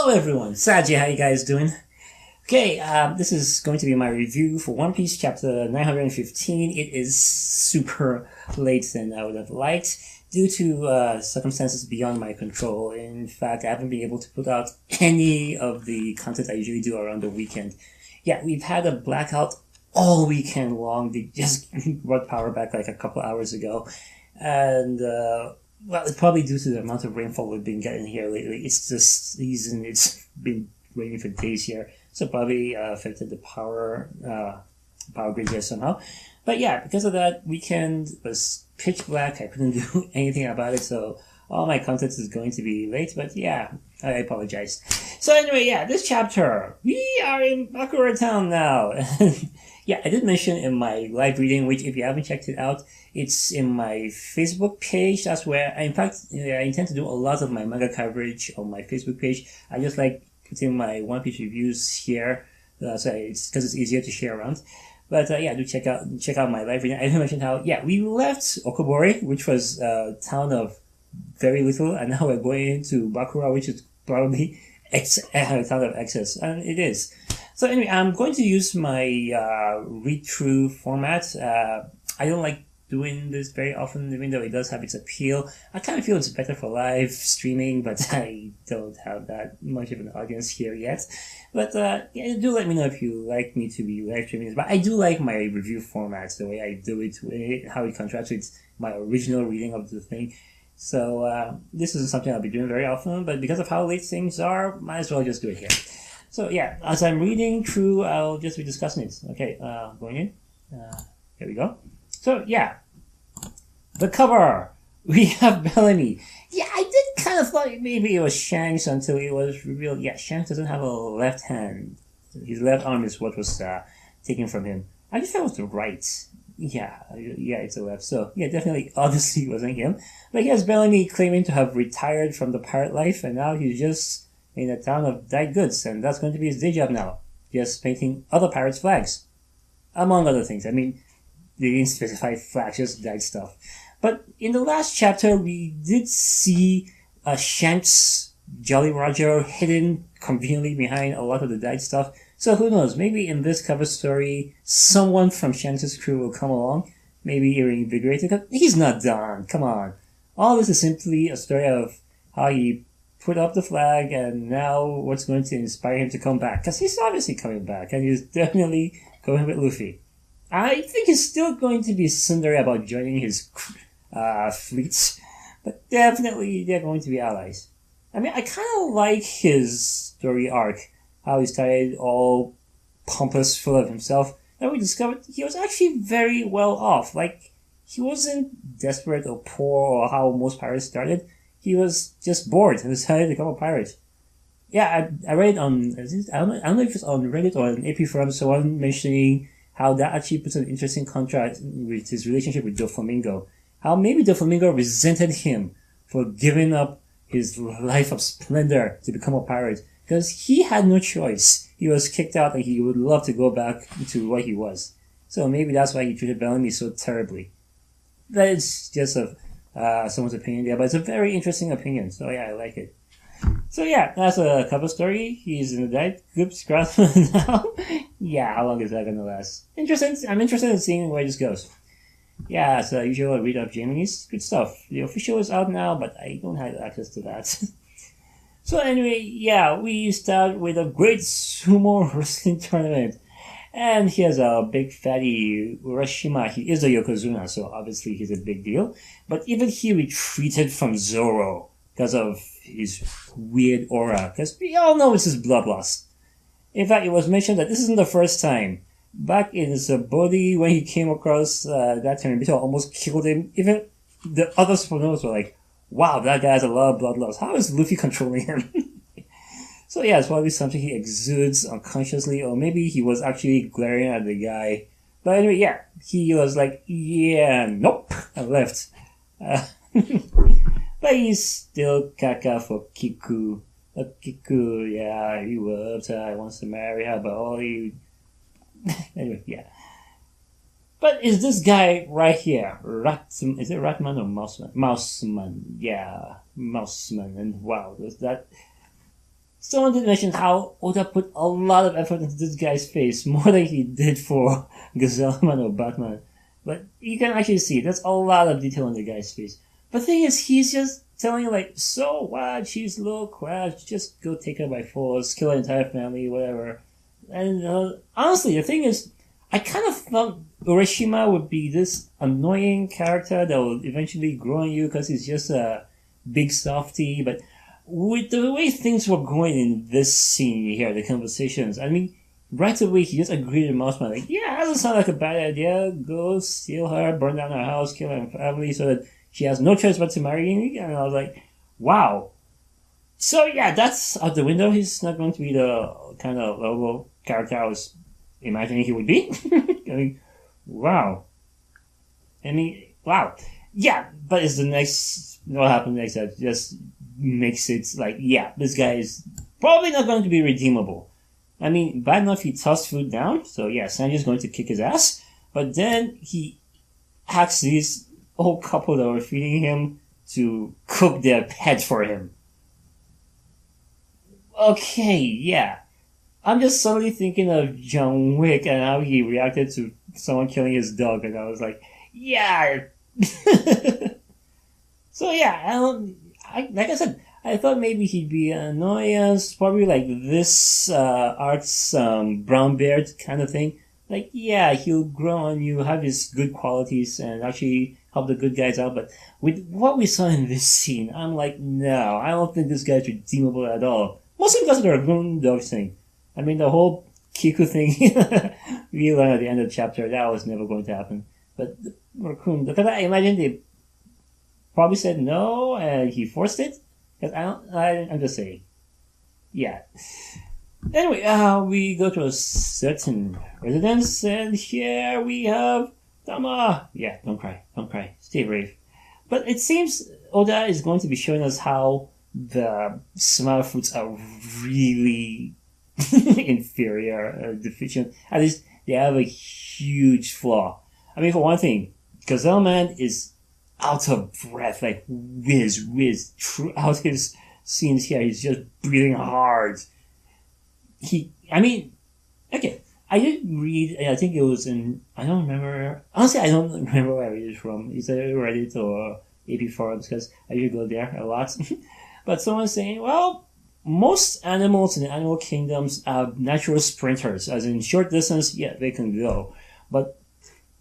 Hello everyone, Saji, how you guys doing? Okay, this is going to be my review for One Piece chapter 915. It is super late than I would have liked due to circumstances beyond my control. In fact, I haven't been able to put out any of the content I usually do around the weekend. Yeah, we've had a blackout all weekend long. They just brought power back like a couple hours ago. And, well, it's probably due to the amount of rainfall we've been getting here lately. It's the season. It's been raining for days here. So probably affected the power grid here somehow. But yeah, because of that, weekend was pitch black. I couldn't do anything about it. So all my content is going to be late. But yeah, I apologize. So anyway, yeah, this chapter, we are in Bakura Town now. Yeah, I did mention in my live reading, which if you haven't checked it out, it's in my Facebook page. That's where, in fact, I intend to do a lot of my manga coverage on my Facebook page. I just like putting my One Piece reviews here, so it's because it's easier to share around. But yeah, do check out my live reading. I mentioned how we left Okobore, which was a town of very little, and now we're going into Bakura, which is probably a town of excess, and it is. So anyway, I'm going to use my read-through format. I don't like doing this very often, even though it does have its appeal. I kind of feel it's better for live streaming, but I don't have that much of an audience here yet. But yeah, do let me know if you like me to be live streaming this. But I do like my review format, the way I do it, how it contrasts with my original reading of the thing. So this isn't something I'll be doing very often, but because of how late things are, might as well just do it here. So yeah, as I'm reading through, I'll just be discussing it. Okay, going in. Here we go. So yeah, the cover. We have Bellamy. Yeah, I did kind of thought maybe it was Shanks until it was revealed. Yeah, Shanks doesn't have a left hand. His left arm is what was taken from him. I just thought it was the right. Yeah, it's a left. So yeah, definitely, obviously it wasn't him. But here's Bellamy claiming to have retired from the pirate life, and now he's just in a town of dyed goods, and that's going to be his day job now. Just painting other pirates' flags. Among other things. I mean, they didn't specify flags, just dyed stuff. But in the last chapter, we did see Shanks, Jolly Roger, hidden conveniently behind a lot of the dyed stuff. So who knows, maybe in this cover story, someone from Shanks' crew will come along, maybe reinvigorated. He's not done, come on. All this is simply a story of how he put up the flag, and now what's going to inspire him to come back. Because he's obviously coming back, and he's definitely going with Luffy. I think he's still going to be tsundere about joining his fleets, but definitely they're going to be allies. I mean, I kind of like his story arc, how he started all pompous, full of himself. Then we discovered he was actually very well off. Like, he wasn't desperate or poor or how most pirates started. He was just bored and decided to become a pirate. Yeah, I read on, I don't know if it's on Reddit or on AP Forum, someone mentioning how that actually puts an interesting contrast with his relationship with Doflamingo. How maybe Doflamingo resented him for giving up his life of splendor to become a pirate. Because he had no choice. He was kicked out and he would love to go back to what he was. So maybe that's why he treated Bellamy so terribly. That is just someone's opinion there, but it's a very interesting opinion. So yeah, I like it. So yeah, that's a cover story. He's in the dyed goods craftsman now. Yeah, how long is that gonna last? Interesting. I'm interested in seeing where this goes. Yeah, as usual, I read up Jamie's good stuff. The official is out now, but I don't have access to that. So anyway, yeah, we start with a great sumo wrestling tournament. And here's a big fatty Urashima. He is a Yokozuna, so obviously he's a big deal. But even he retreated from Zoro because of his weird aura. Because we all know it's his bloodlust. In fact, it was mentioned that this isn't the first time. Back in Sabodi, when he came across that tournament, almost killed him. Even the other Spanos were like, wow, that guy has a lot of bloodlust. How is Luffy controlling him? So yeah, it's probably something he exudes unconsciously, or maybe he was actually glaring at the guy. But anyway, yeah, he was like, yeah, nope, and left. But he's still caca for Kiku. Kiku, yeah, he loves her, he wants to marry her, but all he... Anyway, yeah. But is this guy right here, is it Ratman or Mouseman? Mouseman, yeah, Mouseman, and wow, that someone did mention how Oda put a lot of effort into this guy's face, more than he did for Gazelleman or Batman. But you can actually see there's a lot of detail on the guy's face. But the thing is, he's just telling you, like, so what? She's a little crashed. Just go take her by force, kill her entire family, whatever. And honestly, the thing is, I kind of thought Urashima would be this annoying character that will eventually grow on you because he's just a big softy. But with the way things were going in this scene here, the conversations, I mean, right away he just agreed with Mouseman, like, yeah, that doesn't sound like a bad idea. Go steal her, burn down her house, kill her family so that she has no choice but to marry me. And I was like, wow. So yeah, that's out the window. He's not going to be the kind of lovable character I was imagining he would be. I mean, wow. Wow. Yeah, but it's the next, what happened next that just makes it like, yeah, this guy is probably not going to be redeemable. I mean, bad enough he tossed food down, so yeah, Sanji's going to kick his ass, but then he hacks these old couple that were feeding him to cook their pet for him. Okay, yeah. I'm just suddenly thinking of John Wick and how he reacted to someone killing his dog, and I was like, yeah. So yeah, like I said, I thought maybe he'd be an annoyance, probably like this art's brown beard kind of thing. Like, yeah, he'll grow on you, have his good qualities, and actually help the good guys out. But with what we saw in this scene, I'm like, no, I don't think this guy's redeemable at all. Mostly because of the Raccoon Dog thing. I mean, the whole Kiku thing we learned at the end of the chapter, that was never going to happen. But the Raccoon, because I imagine they probably said no, and he forced it. Because I'm just saying. Yeah. Anyway, we go to a certain residence, and here we have Tama. Yeah, don't cry, stay brave. But it seems Oda is going to be showing us how the smile fruits are really inferior, deficient. At least they have a huge flaw. I mean, for one thing, Gazelleman is out of breath, like whiz throughout his scenes here. He's just breathing hard. Okay, I did read, I think it was in, I don't remember, honestly I don't remember where I read it from. It's either Reddit or AP forums, because I usually go there a lot. But someone's saying, well, most animals in the animal kingdoms are natural sprinters, as in short distance, yeah, they can go. But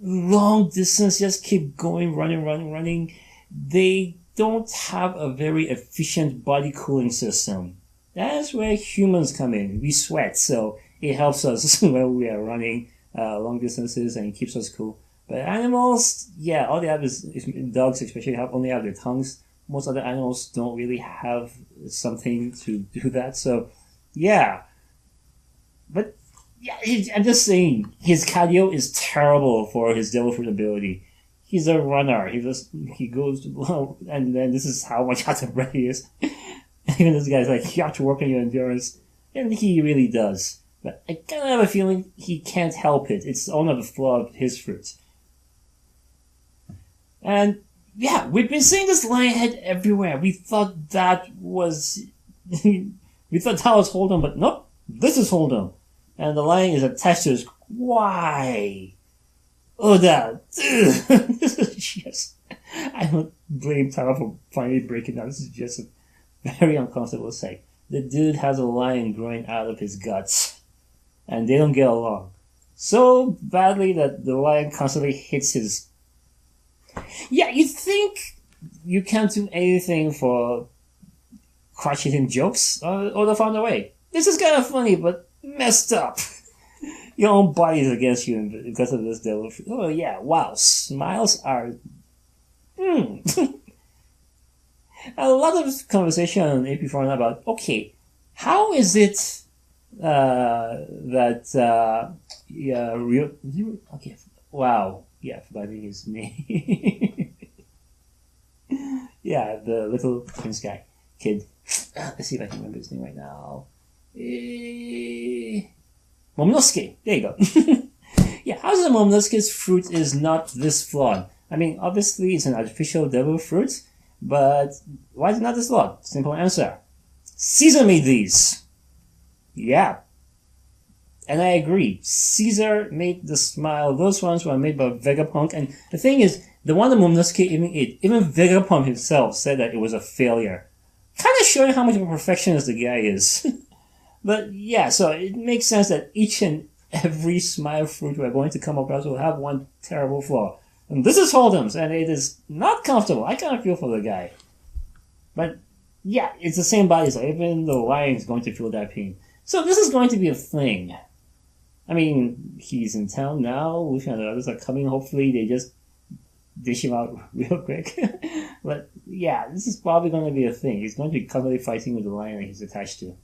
long distance, just keep going, running. They don't have a very efficient body cooling system. That's where humans come in. We sweat, so it helps us when we are running long distances and it keeps us cool. But animals, yeah, all they have is dogs especially only have their tongues. Most other animals don't really have something to do that. So, yeah. But, yeah, I'm just saying, his cardio is terrible for his devil fruit ability. He's a runner. He goes, and then this is how much out of breath he is. Even this guy's like, you have to work on your endurance. And he really does. But I kind of have a feeling he can't help it. It's one of the flaw of his fruit. And, yeah, we've been seeing this lion head everywhere. We thought that was Hold'em, but nope, this is Hold'em. And the lion is attached to his... Why? Oda. This is just... I don't blame Taro for finally breaking down. This is just a very uncomfortable sight. The dude has a lion growing out of his guts. And they don't get along. So badly that the lion constantly hits his... Yeah, you'd think you can't do anything for crotch-hitting jokes, or they found a way. This is kind of funny, but messed up. Your own body is against you because of this devil. Oh yeah, wow, smiles are... A lot of conversation on AP Forum about, okay, how is it okay, wow, yeah, forgetting his name. Yeah, the little prince guy, kid. Let's see if I can remember his name right now. Momonosuke. There you go. Yeah, how's the Momonosuke's fruit is not this flawed? I mean, obviously it's an artificial devil fruit, but why is it not this flawed? Simple answer. Caesar made these. Yeah. And I agree. Caesar made the smile. Those ones were made by Vegapunk. And the thing is, the one that Momonosuke even Vegapunk himself said that it was a failure. Kind of showing how much of a perfectionist the guy is. But yeah, so it makes sense that each and every smile fruit we're going to come across will have one terrible flaw. And this is Hold'em's, and it is not comfortable. I kind of feel for the guy. But yeah, it's the same body, so even the lion is going to feel that pain. So this is going to be a thing. I mean, he's in town now. Luffy and the others are coming. Hopefully they just dish him out real quick. But yeah, this is probably going to be a thing. He's going to be constantly fighting with the lion that he's attached to.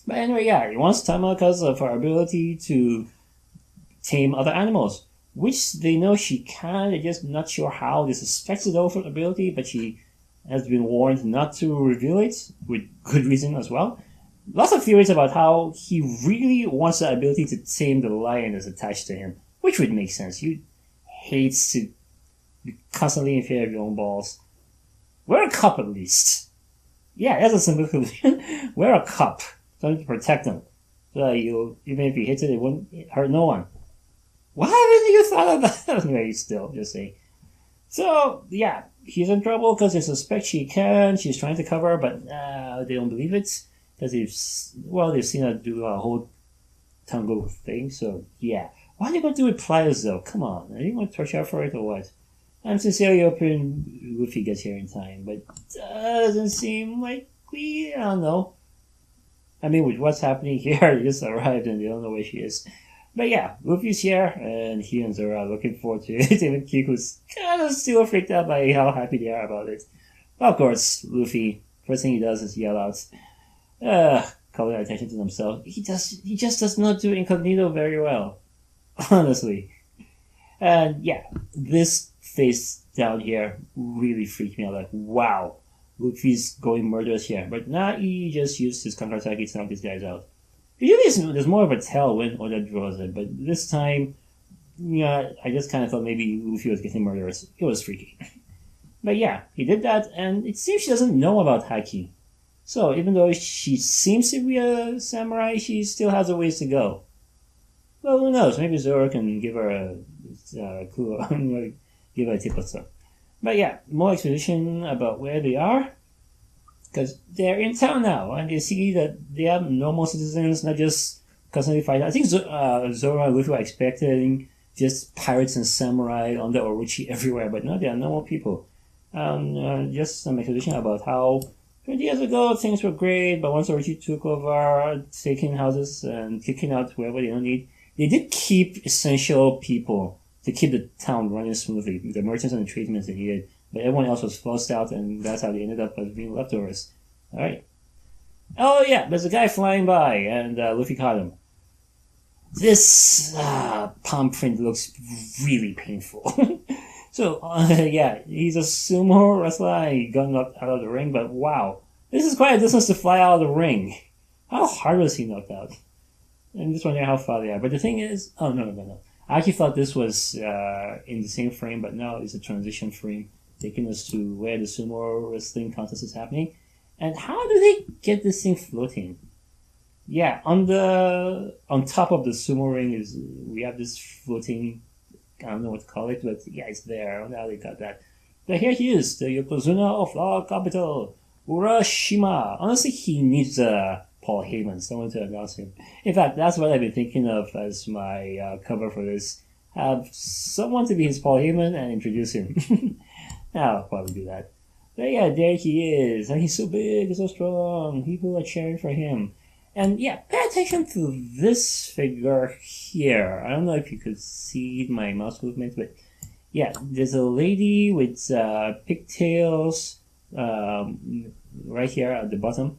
But anyway, yeah, he wants Tama because of her ability to tame other animals, which they know she can. They're just not sure how. They suspect it's an ability, but she has been warned not to reveal it, with good reason as well. Lots of theories about how he really wants the ability to tame the lion that's attached to him, which would make sense. You hate to be constantly in fear of your own balls. Wear a cup at least. Yeah, that's a simple solution. Wear a cup. Something to protect them. So that even if you hit it, it wouldn't hurt no one. Why haven't you thought of that? Anyway, still, just say. So, yeah, he's in trouble because they suspect she can. She's trying to cover her, but they don't believe it. Because they've seen her do a whole tango thing, so yeah. Why are they going to do it pliers though? Come on, are you going to torture her for it or what? I'm sincerely hoping Luffy gets here in time, but doesn't seem likely. I don't know. I mean, with what's happening here, they just arrived and they don't know where she is. But yeah, Luffy's here, and he and Zoro are looking forward to it. Even Kiku's kind of still freaked out by how happy they are about it. But of course, Luffy, first thing he does is yell out, calling attention to himself. He just does not do incognito very well. Honestly. And yeah, this face down here really freaked me out. Like, wow, Luffy's going murderous here. But now he just used his counter-attack to knock these guys out. Usually there's more of a tailwind or that draws it, but this time, yeah, I just kind of thought maybe Luffy was getting murderous. It was freaky. But yeah, he did that, and it seems she doesn't know about Haki. So even though she seems to be a samurai, she still has a ways to go. Well, who knows? Maybe Zoro can give her a clue, give her a tip or so. But yeah, more exposition about where they are, because they're in town now, and they see that they have normal citizens, not just constantly fighting. I think Zoro and Luffy are expecting just pirates and samurai on the Orochi everywhere, but no, they are normal people. Just some exposition about how 20 years ago, things were great, but once Orochi took over, taking houses and kicking out whoever they don't need, they did keep essential people to keep the town running smoothly. The merchants and the tradesmen they needed, but everyone else was forced out, and that's how they ended up as being leftovers. Alright. Oh yeah, there's a guy flying by, and Luffy caught him. This palm print looks really painful. So, yeah, he's a sumo wrestler. He got knocked out of the ring, but wow. This is quite a distance to fly out of the ring. How hard was he knocked out? I'm just wondering how far they are. But the thing is... Oh, no. I actually thought this was in the same frame, but now it's a transition frame, taking us to where the sumo wrestling contest is happening. And how do they get this thing floating? Yeah, on top of the sumo ring we have this floating... I don't know what to call it, but yeah, it's there. I don't know how they got that. But here he is, the Yokozuna of our capital, Urashima. Honestly, he needs Paul Heyman, someone to announce him. In fact, that's what I've been thinking of as my cover for this. Have someone to be his Paul Heyman and introduce him. I'll probably do that. But yeah, there he is. And he's so big, so strong. People are cheering for him. And yeah, pay attention to this figure here. I don't know if you could see my mouse movement, but yeah, there's a lady with pigtails right here at the bottom.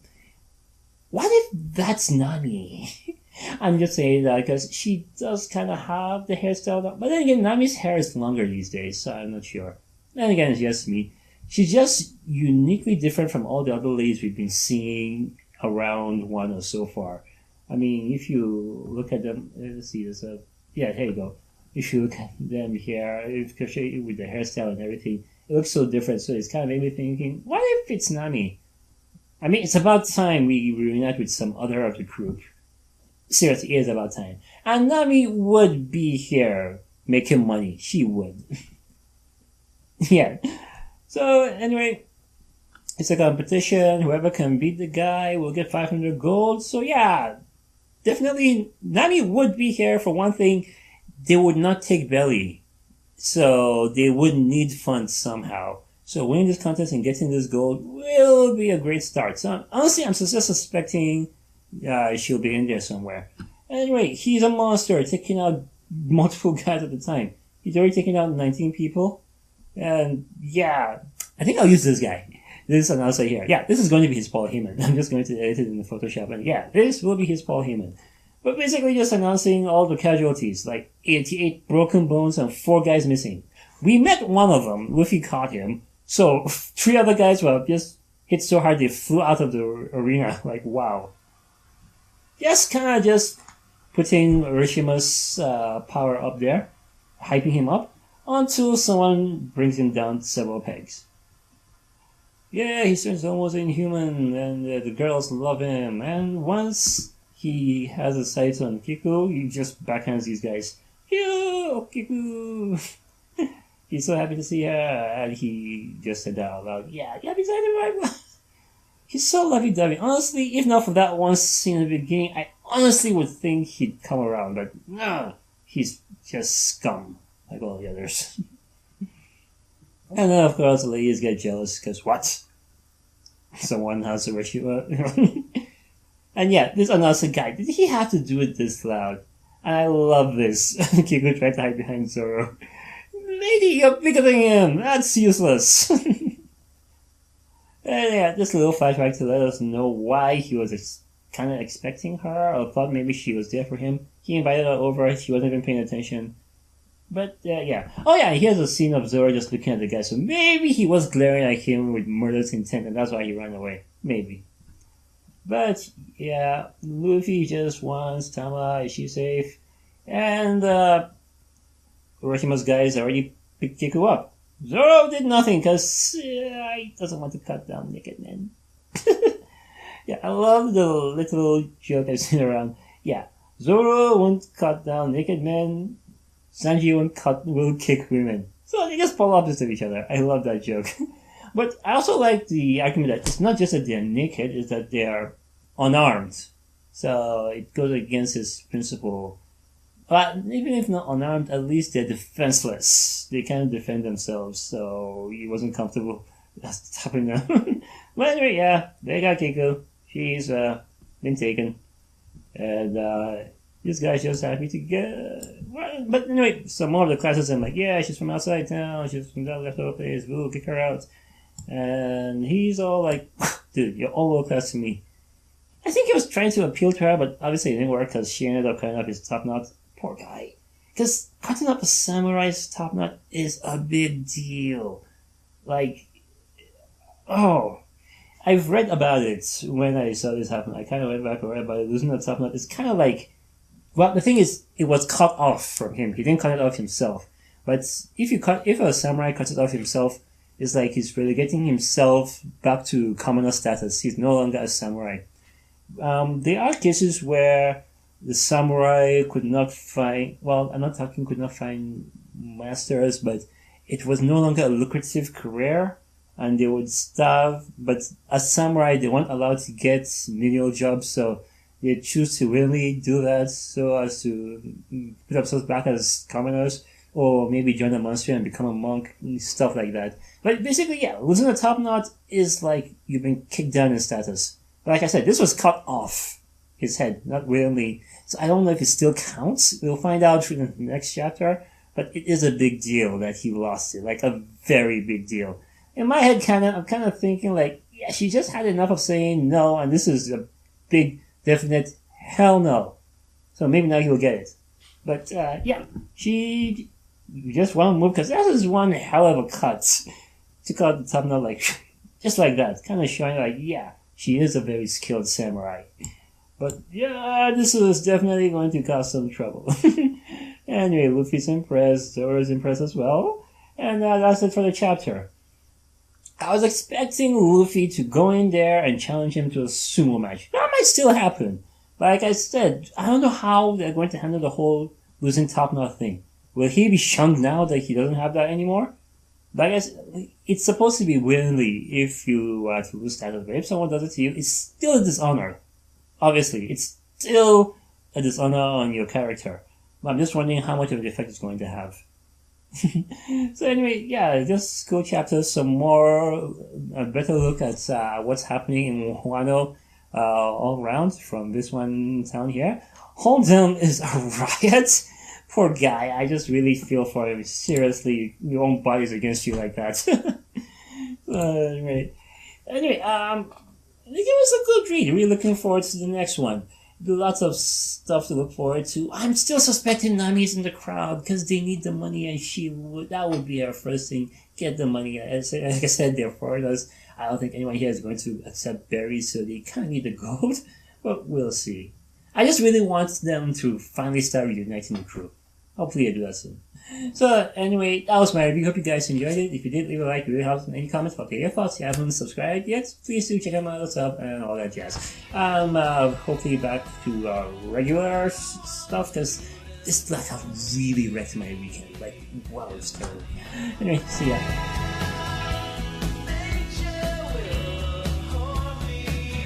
What if that's Nami? I'm just saying that because she does kind of have the hairstyle, but then again, Nami's hair is longer these days, so I'm not sure. Then again, it's just me. She's just uniquely different from all the other ladies we've been seeing around Wano so far. I mean, if you look at them, let's see, yeah, here you go. If you look at them here, especially with the hairstyle and everything, it looks so different. So it's kind of made me thinking, what if it's Nami? I mean, it's about time we reunite with some other of the group. Seriously, it is about time. And Nami would be here making money. She would. Yeah. So, anyway, it's a competition. Whoever can beat the guy will get 500 gold. So, yeah, definitely Nami would be here. For one thing, they would not take belly. So, they would need funds somehow. So, winning this contest and getting this gold will be a great start. So, honestly, I'm just suspecting she'll be in there somewhere. Anyway, he's a monster, taking out multiple guys at a time. He's already taken out 19 people. And yeah, I think I'll use this guy. This announcer here. Yeah, this is going to be his Paul Heyman. I'm just going to edit it in the Photoshop. And yeah, this will be his Paul Heyman. But basically just announcing all the casualties, like 88 broken bones and 4 guys missing. We met one of them. Luffy caught him. So 3 other guys were just hit so hard they flew out of the arena. Like, wow. Just kind of just putting Urishima's power up there, hyping him up, until someone brings him down several pegs. Yeah, he turns almost inhuman, and the girls love him. And once he has a sight on Kiku, he just backhands these guys. Yo, Kiku! He's so happy to see her, and he just said that out loud. Yeah, beside him right. He's so lovey-dovey. Honestly, if not for that one scene in the beginning, I honestly would think he'd come around, but no, he's just scum, like all the others. And then, of course, the ladies get jealous, because what? Someone has a ritual. And yeah, this announcer guy, did he have to do it this loud? And I love this. Kiku tried to hide behind Zoro. Lady, you're bigger than him! That's useless! And yeah, this little flashback to let us know why he was kind of expecting her, or thought maybe she was there for him. He invited her over, she wasn't even paying attention. But, yeah. Oh yeah, here's a scene of Zoro just looking at the guy, so maybe he was glaring at him with murderous intent, and that's why he ran away. Maybe. But, yeah, Luffy just wants Tama, is she safe? And, Uroshima's guys already picked Kiku up. Zoro did nothing, because he doesn't want to cut down naked men. Yeah, I love the little joke I've seen around. Yeah, Zoro won't cut down naked men, Sanji will kick women. So they just fall opposite of each other. I love that joke. But I also like the argument that it's not just that they're naked, it's that they are unarmed. So it goes against his principle. But even if not unarmed, at least they're defenseless. They can't defend themselves, so he wasn't comfortable stopping them. But anyway, yeah, they got Kiku. She's been taken. And this guy's just happy to get... But anyway, some more of the classes, I'm like, yeah, she's from outside town, she's from that leftover place, we'll kick her out. And he's all like, dude, you're all low class to me. I think he was trying to appeal to her, but obviously it didn't work because she ended up cutting up his top knot. Poor guy. Because cutting up a samurai's top knot is a big deal. Like, oh, I've read about it when I saw this happen. I kind of went back and read about it. Losing the top knot is kind of like, well, the thing is, it was cut off from him. He didn't cut it off himself. But if a samurai cuts it off himself, it's like he's relegating himself back to commoner status. He's no longer a samurai. There are cases where the samurai could not find, well, I'm not talking could not find masters, but it was no longer a lucrative career, and they would starve. But as samurai, they weren't allowed to get menial jobs, so they choose to willingly do that so as to put themselves back as commoners, or maybe join a monastery and become a monk, stuff like that. But basically, yeah, losing a top knot is like you've been kicked down in status. But like I said, this was cut off his head, not willingly. So I don't know if it still counts. We'll find out in the next chapter. But it is a big deal that he lost it, like a very big deal. In my head, I'm kind of thinking like, yeah, she just had enough of saying no, and this is a big, definite hell no. So maybe now he'll get it. But yeah, she just one move, because that is one hell of a cut. Took out the top knot like, just like that, kind of showing like, yeah, she is a very skilled samurai. But yeah, this was definitely going to cause some trouble. Anyway, Luffy's impressed, Zoro's impressed as well. And that's it for the chapter. I was expecting Luffy to go in there and challenge him to a sumo match. That might still happen. But like I said, I don't know how they're going to handle the whole losing top knot thing. Will he be shunned now that he doesn't have that anymore? But I guess it's supposed to be willingly if you to lose that. But if someone does it to you, it's still a dishonor. Obviously, it's still a dishonor on your character. But I'm just wondering how much of an effect it's going to have. So anyway, yeah, just go chapter some more, a better look at what's happening in Wano all around from this one town here. Hold'em is a riot. Poor guy, I just really feel for him. Seriously, your own body's against you like that. Anyway, it was a good read. Really looking forward to the next one. Lots of stuff to look forward to. I'm still suspecting Nami's in the crowd because they need the money, and that would be our first thing. Get the money. Like I said, therefore, I don't think anyone here is going to accept berries, so they kind of need the gold. But we'll see. I just really want them to finally start reuniting the crew. Hopefully I do that soon. So anyway, that was my review. Hope you guys enjoyed it. If you did, leave a like. It really helps. Any comments about your thoughts? If you haven't subscribed yet, please do check out my other stuff and all that jazz. Hopefully back to regular stuff, because this blackout really wrecked my weekend. Like, wow, it's terrible. Anyway, see ya.